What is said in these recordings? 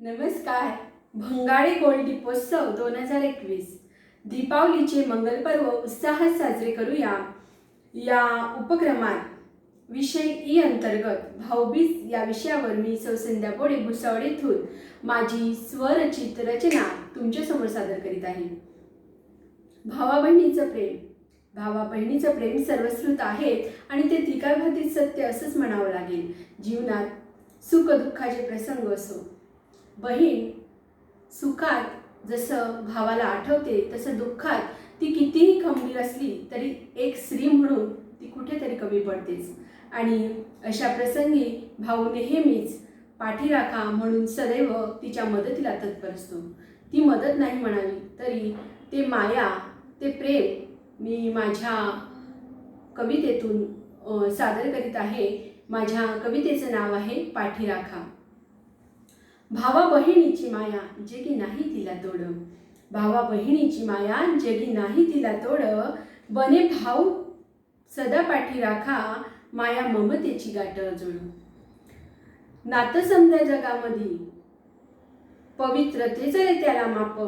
नमस्कार. भंगारी गोल्ड दीपोत्सव 2021 दीपावलीचे मंगलपर्व उत्साहात साजरे करूया. या उपक्रमात विषय ई अंतर्गत भाऊबीज या विषयावर मी संध्या बोडे भुसावळ येथून माझी स्वरचित रचना तुमच्यासमोर सादर करीत आहे. भावा बहिणीचं प्रेम. भावा बहिणीचं प्रेम सर्वश्रुत आहे आणि ते त्रिकालभातीत सत्य असंच म्हणावं लागेल. जीवनात सुख दुःखाचे प्रसंग असो, बहीण सुखात जसं भावाला आठवते तसं दुःखात ती कितीही खंबीर असली तरी एक स्त्री म्हणून ती कुठेतरी कमी पडतेच. आणि अशा प्रसंगी भाऊ नेहमीच पाठीराखा म्हणून सदैव तिच्या मदतीला तत्पर असतो. ती मदत नाही म्हणावी तरी ते माया, ते प्रेम मी माझ्या कवितेतून सादर करीत आहे. माझ्या कवितेचं नाव आहे पाठीराखा. भावा बहिणीची माया जगी नाही तिला तोड. भावा बहिणीची माया जगी नाही तिला तोड. बने भाऊ सदा पाठीराखा, माया ममतेची गाठ जोड. नातं समजा जगामध्ये पवित्रतेचे त्याला माप.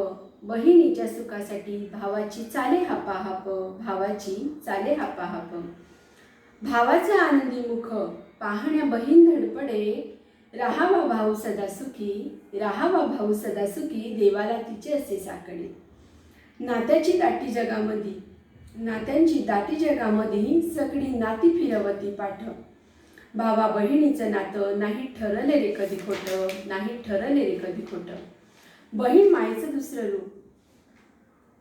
बहिणीच्या सुखासाठी भावाची चाले हापाहाप. भावाची चाले हापाहाप. भावाचा आनंदी मुख पाहण्या बहीण धडपडे. राहावा भाऊ सदा सुखी, राहावा भाऊ सदा सुखी, देवाला तिचे असे साकडे. नात्यांची दाटी जगामध्ये सगळी नाती फिरवती पाठ. भावा बहिणीचं नातं नाही ठरले रे कधी खोटं, नाही ठरले रे कधी खोटं. बहीण मायेचं दुसरं रूप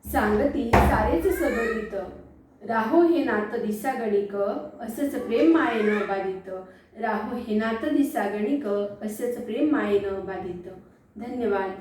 सांगती सारेच सबरीत. राहो हे नातं दिसा गणिक, असंच प्रेम मायेनं बाधित. राहो हे नातं दिसा गणिक, असंच प्रेम मायेनं बाधित. धन्यवाद.